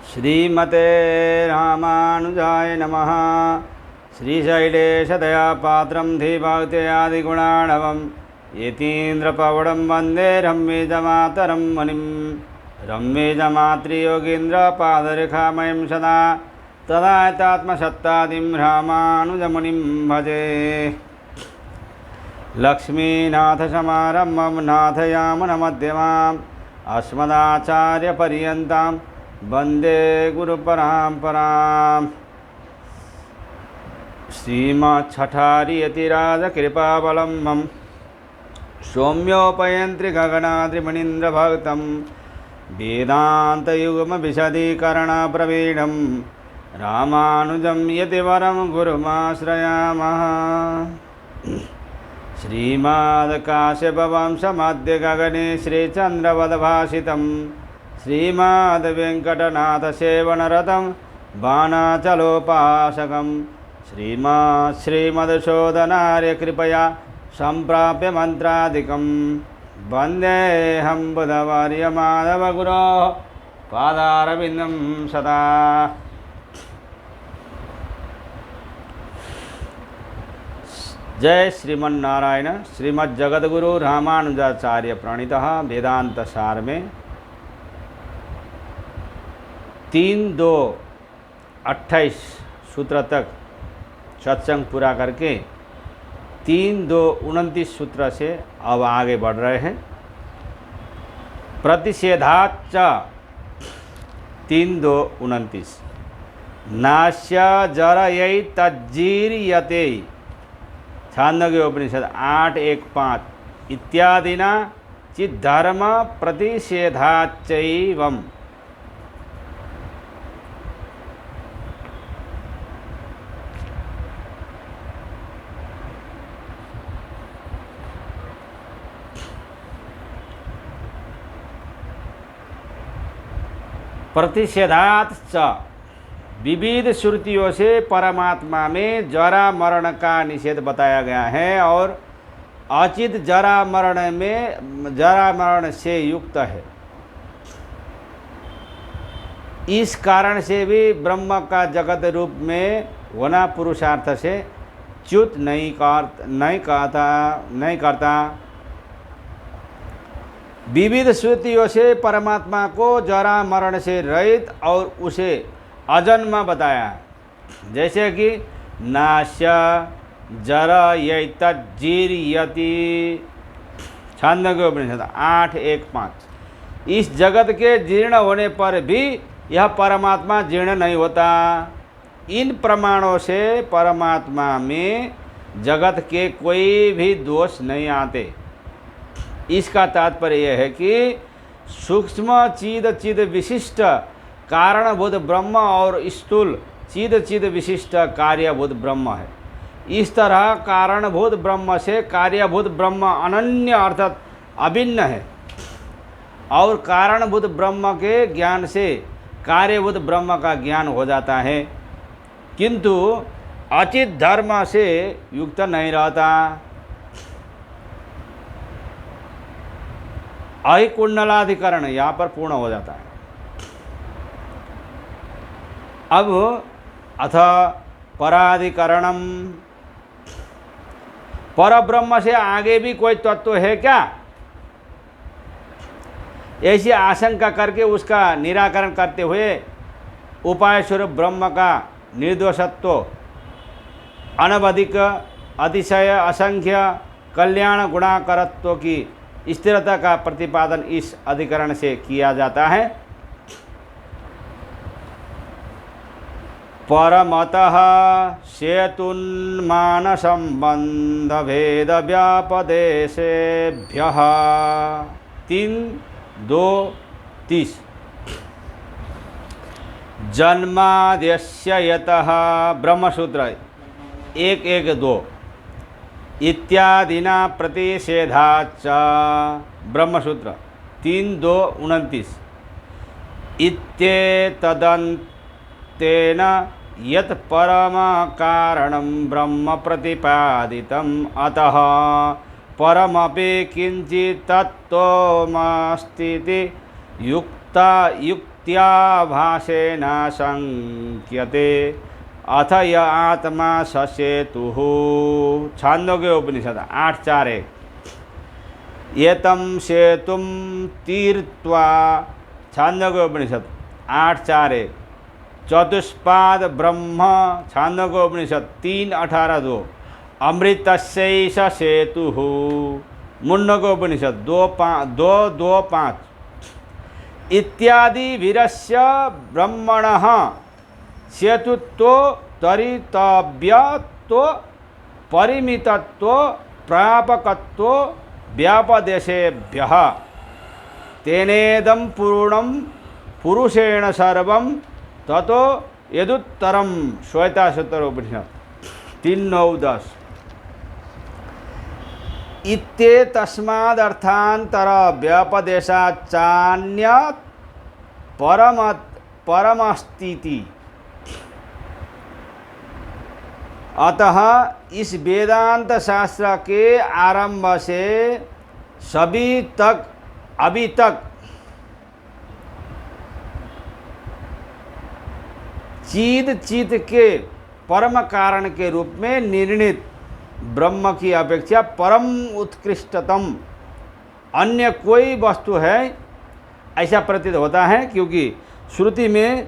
श्रीमते रामानुजाय नमः। श्रीशैलेशदयापात्रं धीभक्त्यादिगुणार्णवं यतीन्द्रपवनं वन्दे रम्यजमातरं मुनिं। रम्यजमातृयोगीन्द्रपादरेखामयं सदा तदायतात्मसत्तादिं रामानुजमुनिं भजे। लक्ष्मीनाथसमारम्भं नाथयामुनमध्यमाम् अस्मदाचार्यपर्यन्तां वन्दे गुरुपरम्पराम्। श्रीमच्छठारियतिराजकृपावलम्बं सौम्योपयन्त्रि गगनाद्रिमणीन्द्रभक्तं वेदान्तयुग्मविशदीकरणप्रवीणं रामानुजं यतिवरं गुरुमाश्रयामः। श्रीमद्काश्यपवंशमध्यगगने श्रीचन्द्रवदभासितं श्रीमद्वेङ्कटनाथसेवनरतं बाणाचलोपासकं श्रीमदशोधनार्यकृपया सम्प्राप्य मन्त्रादिकं वन्देऽहं बुधवर्यमाधवगुरोः पादारविन्दं सदा। जय श्रीमन्नारायण। श्रीमज्जगद्गुरु रामानुजाचार्य प्रणीतः वेदांत सार में 3-2-28 सूत्र तक सत्संग पूरा करके 3-2-29 सूत्र से अब आगे बढ़ रहे हैं। प्रतिषेधाच्च 3-2-29 नास्य जरयैतज्जीर्यते छांदोग्य उपनिषद 8-1-5 इत्यादिना चिद्धर्म प्रतिषेधाच्चैवम्। प्रतिषेधाच्च विविध श्रुतियों से परमात्मा में जरा मरण का निषेध बताया गया है और अचित जरा मरण से युक्त है। इस कारण से भी ब्रह्म का जगत रूप में होना पुरुषार्थ से च्युत नहीं करता। विविध श्रुतियों से परमात्मा को जरा मरण से रहित और उसे अजन्म बताया है। जैसे कि नाश्य जरयैतज्जीर्यति छांदोग्य उपनिषद 8-1-5। इस जगत के जीर्ण होने पर भी यह परमात्मा जीर्ण नहीं होता। इन प्रमाणों से परमात्मा में जगत के कोई भी दोष नहीं आते। इसका तात्पर्य यह है कि सूक्ष्म चिद विशिष्ट कारणभूत ब्रह्म और स्थूल चिद विशिष्ट कार्यभूत ब्रह्म है। इस तरह कारणभूत ब्रह्म से कार्यभूत ब्रह्म अनन्य अर्थात अभिन्न है और कारणभूत ब्रह्म के ज्ञान से कार्यभूत ब्रह्म का ज्ञान हो जाता है, किंतु अचित धर्म से युक्त नहीं रहता। अहिकुंडलाधिकरण यहाँ पर पूर्ण हो जाता है। अब अथ पराधिकरणम, परब्रह्म से आगे भी कोई तत्व है क्या, ऐसी आशंका करके उसका निराकरण करते हुए उपाय स्वरूप ब्रह्म का निर्दोषत्व, अनवधिक, अतिशय, असंख्य, कल्याण गुणाकरत्व की स्थिरता का प्रतिपादन इस अधिकरण से किया जाता है। परमतः सेतुन्मान संबंध भेद व्यापदेशेभ्यः 3-2-30 जन्माद्यस्य यतः ब्रह्मसूत्र 1-1-2 इत्यादिना प्रतिषेधाच्च ब्रह्मसूत्र 3-2-29 इत्येतदन्तेन यत् परम कारणं ब्रह्म प्रतिपादितम् अतः परमपि किंचित् तत्त्वमस्तीति युक्त प्रत्यभासेन संख्यते अथ य आत्मा ससेतुः। छांदोग्य उपनिषद 8:4-1। एतं सेतुं तीर्त्वा, छांदोग्य उपनिषद 8:4-1। चतुष्पाद ब्रह्म, छांदोग्य उपनिषद 3:18-2। अमृतस्यैष सेतुः, मुंडकोपनिषद उपनिषद 2:2-5। इत्यादि वीरस्य ब्रह्मणः सेतुत्व तरितव्यत्व परिमितत्व प्रापकत्व व्यापदेशेभ्यः तेनेदं पूर्णं पुरुषेण सर्वं ततो यदुत्तरम। श्वेताश्वतर उपनिषद 3:9-10। इत्ते तस्मादर्थांतर व्यपदेशाच्चान्यत् परमस्तीति। अतः इस वेदांत शास्त्र के आरंभ से अभी तक चित के परम कारण के रूप में निर्णित ब्रह्म की अपेक्षा परम उत्कृष्टतम अन्य कोई वस्तु है ऐसा प्रतीत होता है, क्योंकि श्रुति में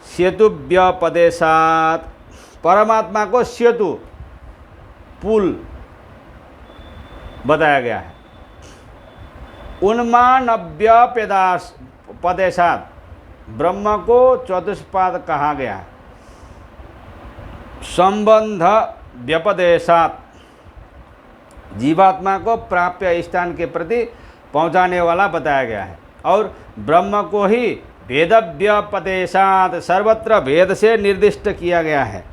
सेतु व्यपदेशात परमात्मा को सेतु पुल बताया गया है। उन्मानव्यपदेशात ब्रह्म को चतुष्पाद कहा गया है। संबंध व्यपदेशात जीवात्मा को प्राप्य स्थान के प्रति पहुंचाने वाला बताया गया है। और ब्रह्म को ही भेद व्यपदेशात सर्वत्र भेद से निर्दिष्ट किया गया है।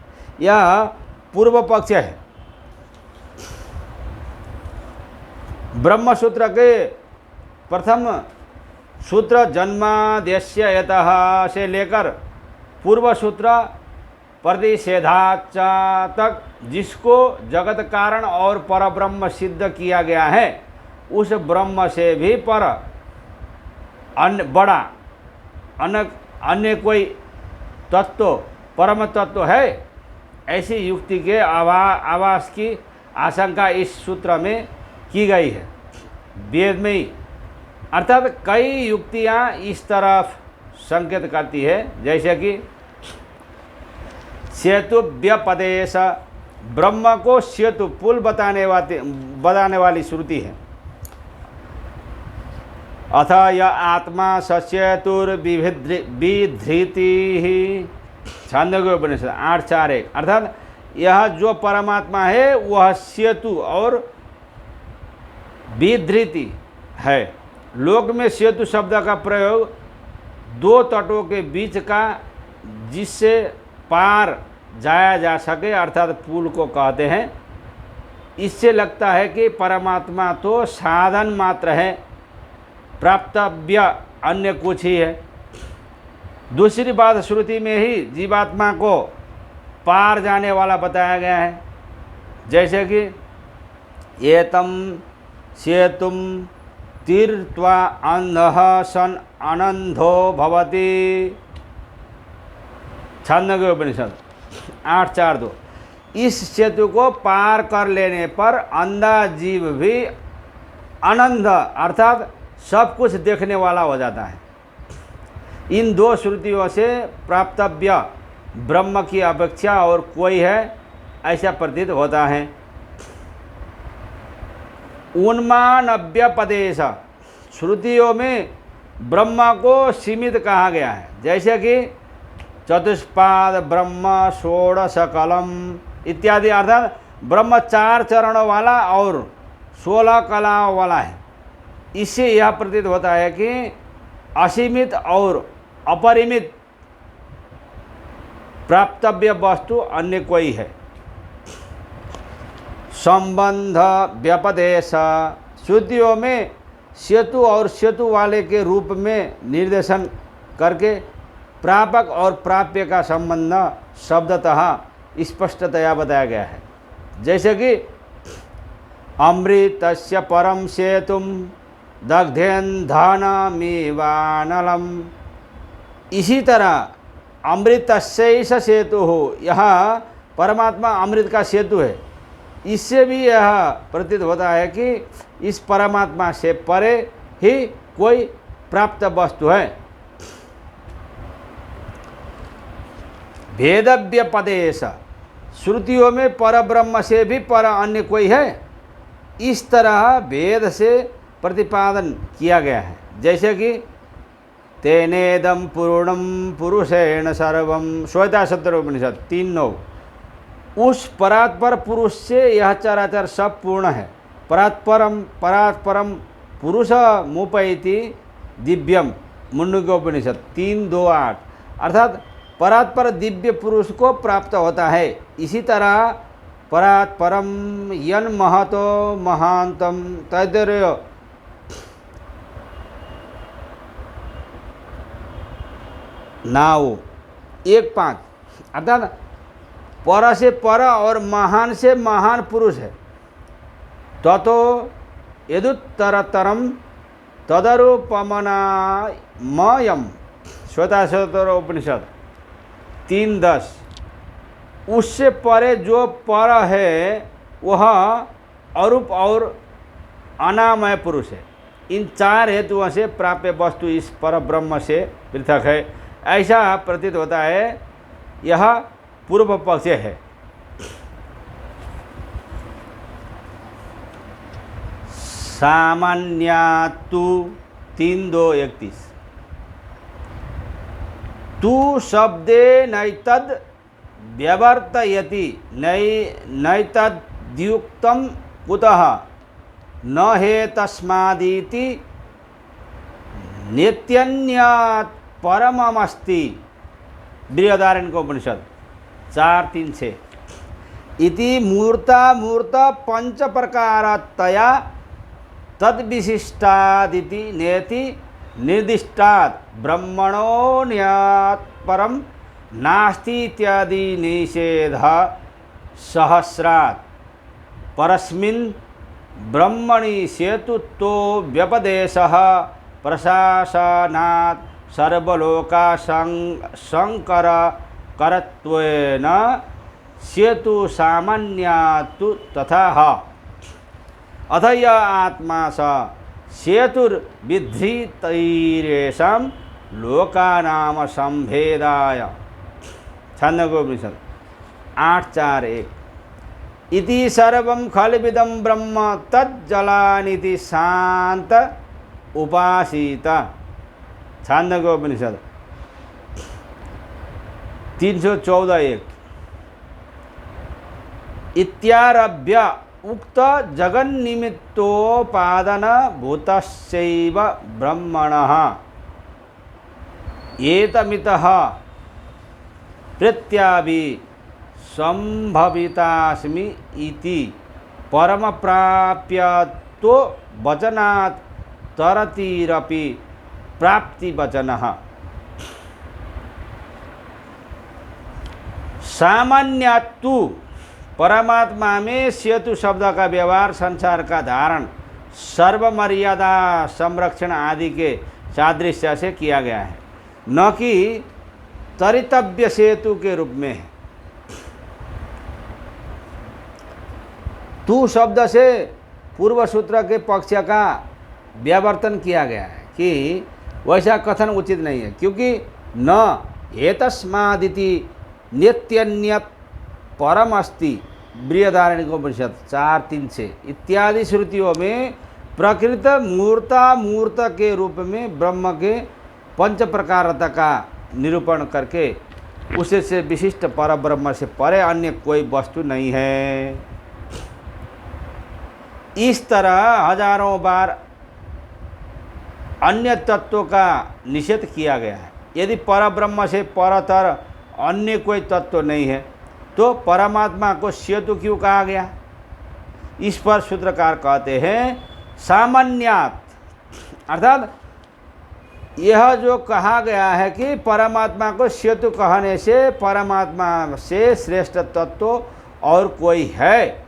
यह पूर्व पक्ष है। ब्रह्म सूत्र के प्रथम सूत्र जन्माद्यस्य यतः से लेकर पूर्व सूत्र प्रतिषेधाच तक जिसको जगत कारण और परब्रह्म सिद्ध किया गया है, उस ब्रह्म से भी पर बड़ा अन्य कोई तत्व परम तत्व है, ऐसी युक्ति के आवास की आशंका इस सूत्र में की गई है, वेद में ही। अर्थात कई युक्तियाँ इस तरफ संकेत करती है, जैसे कि सेतु व्यपदेश ब्रह्म को सेतु पुल बताने वाली श्रुति है। अथ य आत्मा ससेतुर्विधृति, छांदोग्य उपनिषद 8:4-1। अर्थात यह जो परमात्मा है वह सेतु और विधृति है। लोक में सेतु शब्द का प्रयोग दो तटों के बीच का जिससे पार जाया जा सके अर्थात पुल को कहते हैं। इससे लगता है कि परमात्मा तो साधन मात्र है, प्राप्तव्य अन्य कुछ ही है। दूसरी बात, श्रुति में ही जीवात्मा को पार जाने वाला बताया गया है, जैसे कि एतम सेतुम तीर्त्वा अंधः सन अनंधो भवति, छांदोग्य उपनिषद 8:4-2। इस सेतु को पार कर लेने पर अंधा जीव भी अनंध अर्थात सब कुछ देखने वाला हो जाता है। इन दो श्रुतियों से प्राप्तव्य ब्रह्म की अपेक्षा और कोई है ऐसा प्रतीत होता है। उन्मानव्यपदेश श्रुतियों में ब्रह्म को सीमित कहा गया है, जैसे कि चतुष्पाद ब्रह्म षोडश कलम इत्यादि। अर्थात ब्रह्म 4 चरणों वाला और 16 कलाओं वाला है। इससे यह प्रतीत होता है कि असीमित और अपरिमित प्राप्तव्य वस्तु अन्य कोई है। संबंध व्यपदेश श्रुतियों में सेतु और सेतु वाले के रूप में निर्देशन करके प्रापक और प्राप्य का संबंध शब्दतः स्पष्टतया बताया गया है, जैसे कि अमृतस्य परम सेतुम दग्धेन धनमिवानलम, इसी तरह अमृतस्यैष सेतु हो, यहाँ परमात्मा अमृत का सेतु है। इससे भी यह प्रतीत होता है कि इस परमात्मा से परे ही कोई प्राप्त वस्तु है। भेदव्यपदेश, श्रुतियों में परब्रह्म से भी पर अन्य कोई है, इस तरह भेद से प्रतिपादन किया गया है। जैसे कि तेनेदम पूर्णम पुरुषेण सर्वम, श्वेताश्वतर उपनिषद 3:9। उस परात्पर पुरुष से यह चराचर सब पूर्ण है। परात्परम पुरुष मुपैति दिव्यम, मुंडकोपनिषद 3:2-8। अर्थात परात्पर दिव्य पुरुष को प्राप्त होता है। इसी तरह परात्परम यन महतो महांतम तैतरेय 1:5। अर्थात पर से पर और महान से महान पुरुष है। ततो यदुत्तरतरम तदरूपमनामयम, श्वेताश्वतर उपनिषद 3:10। उससे परे जो पर है वह अरूप और अनामय पुरुष है। इन 4 हेतुओं से प्राप्य वस्तु इस पर ब्रह्म से पृथक है, ऐसा प्रतीत होता है। यह पूर्व पक्ष है। सामान्यातु 3:2-31। तू शब्दे नैतद व्यवर्तयति नैतद्युक्तम कुतः न हेतस्मादिति नित्यन्यात् परममस्ति, बृहदारण्यकोपनिषद 4:3-6। इति मूर्त पंच प्रकारतया तद्विशिष्टादिति नेति निर्दिष्टात् ब्रह्मणोऽन्यात् परम नास्ति इत्यादि निषेध सहस्रात् परस्मिन् ब्रह्मणि सेतुत्व व्यपदेशः प्रशासनात् सर्वलोकाशंकर करत्वेन सेतु सामान्यातु तथा अथ य आत्मा स सेतुर्विधृतैरेषां लोकानाम संभेदाय, छान्दोग्योपनिषद 8:4-1। इति सर्वं खल्विदं ब्रह्म तज्जलानिति शांत उपासीत, छान्दोग्योपनिषद 314:1। इत्यारभ्य उक्त जगन्निमित्तोपादन भूतस्यैव ब्रह्मणः एतमितः प्रत्याभि संभवितास्मि इति परमप्राप्यत्व वचनात् तरतिरपि प्राप्तिवचनः। सामान्यतु परमात्मा में सेतु शब्द का व्यवहार संसार का धारण, सर्वमर्यादा संरक्षण आदि के सादृश्य से किया गया है, न कि तरितव्य सेतु के रूप में है। तू शब्द से पूर्व सूत्र के पक्ष का व्यावर्तन किया गया है कि वैसा कथन उचित नहीं है, क्योंकि न एतस्मादिति नित्यन्यत परम अस्ति, बृहदारण्यकोपनिषद 4:3-6 इत्यादि श्रुतियों में प्रकृत मूर्त के रूप में ब्रह्म के पंच प्रकारता का निरूपण करके उसे से विशिष्ट पर ब्रह्म से परे अन्य कोई वस्तु नहीं है। इस तरह हजारों बार अन्य तत्वों का निषेध किया गया है। यदि पर ब्रह्म से परतर अन्य कोई तत्व नहीं है तो परमात्मा को सेतु क्यों कहा गया? इस पर सूत्रकार कहते हैं सामान्यात, अर्थात यह जो कहा गया है कि परमात्मा को सेतु कहने से परमात्मा से श्रेष्ठ तत्व और कोई है,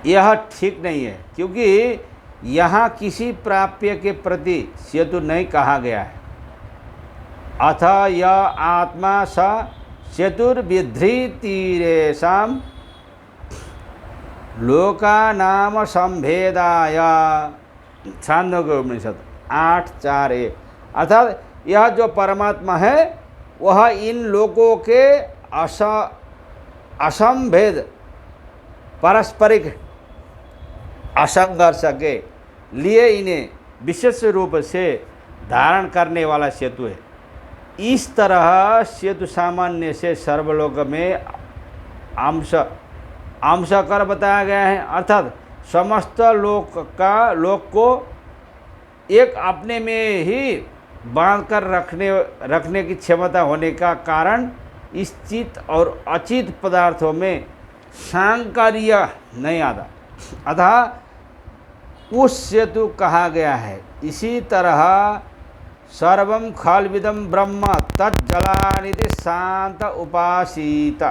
यह ठीक नहीं है, क्योंकि यहाँ किसी प्राप्य के प्रति सेतु नहीं कहा गया है। अथ य आत्मा स चतुर्विधृतिरेषां लोकानाम संभेदाय। छांदोग्य उपनिषद 8:4-1। अर्थात यह जो परमात्मा है वह इन लोगों के असंभेद पारस्परिक असंघर्ष के लिए इन्हें विशेष रूप से धारण करने वाला सेतु है। इस तरह सेतु सामान्य से सर्वलोक में अंश कर बताया गया है, अर्थात समस्त लोक को एक अपने में ही बांध कर रखने की क्षमता होने का कारण इस चित और अचित पदार्थों में सांकर्य नहीं आता, अतः उस सेतु कहा गया है। इसी तरह सर्वं खल्विदं ब्रह्म तज्जलानिति शांत उपासीत।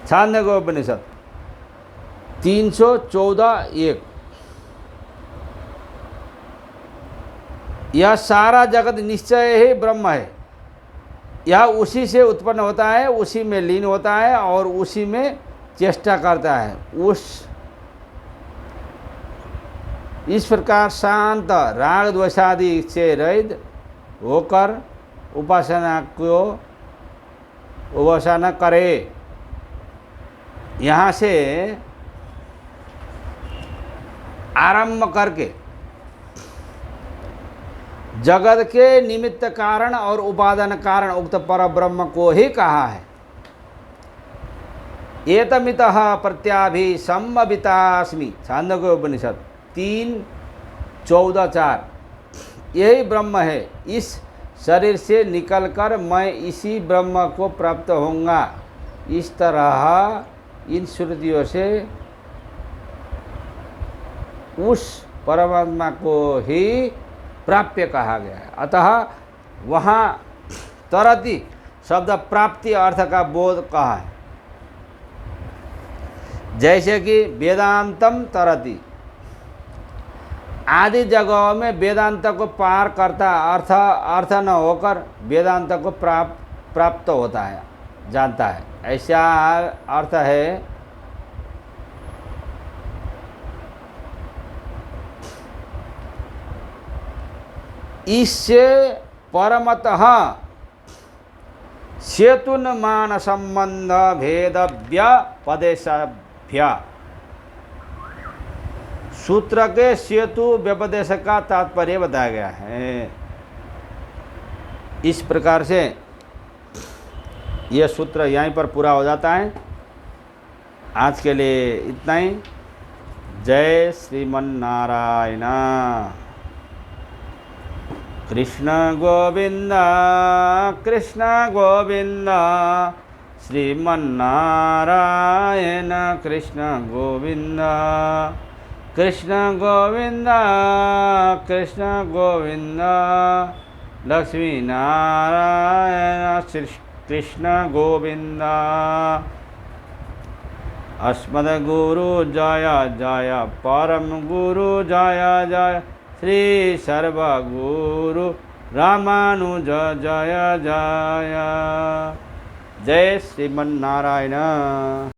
छांदोग्योपनिषद 314:1। यह सारा जगत निश्चय ही ब्रह्म है, यह उसी से उत्पन्न होता है, उसी में लीन होता है और उसी में चेष्टा करता है। इस प्रकार शांत राग द्वेषादि से रहित होकर उपासना करे। यहाँ से आरंभ करके जगत के निमित्त कारण और उपादान कारण उक्त पर ब्रह्म को ही कहा है। एतमितः प्रत्याभिसंवितास्मि। छांदोग्योपनिषद 3:14-4। यही ब्रह्म है, इस शरीर से निकलकर मैं इसी ब्रह्म को प्राप्त होऊंगा। इस तरह इन श्रुतियों से उस परमात्मा को ही प्राप्य कहा गया है। अतः वहाँ तरति शब्द प्राप्ति अर्थ का बोध कहा है, जैसे कि वेदांतम तरति आदि जगहों में वेदांत को पार करता अर्थ न होकर वेदांत को प्राप्त होता है, जानता है, ऐसा अर्थ है। इससे परमतः सेतुन्मान संबंध भेदव्य पदेशभ्य। सूत्र के सेतु व्यपदेश का तात्पर्य बताया गया है। इस प्रकार से यह सूत्र यहीं पर पूरा हो जाता है। आज के लिए इतना ही। जय श्रीमन्नारायण। कृष्ण गोविंद कृष्ण गोविंद श्रीमन्नारायण कृष्ण गोविंद कृष्ण गोविंद कृष्ण गोविंद लक्ष्मी नारायण कृष्ण गोविंद। अस्मद्गुरु जय जय परम गुरु जय जय श्री सर्वगुरु रामानुज जय जय। जय श्रीमन्नारायण।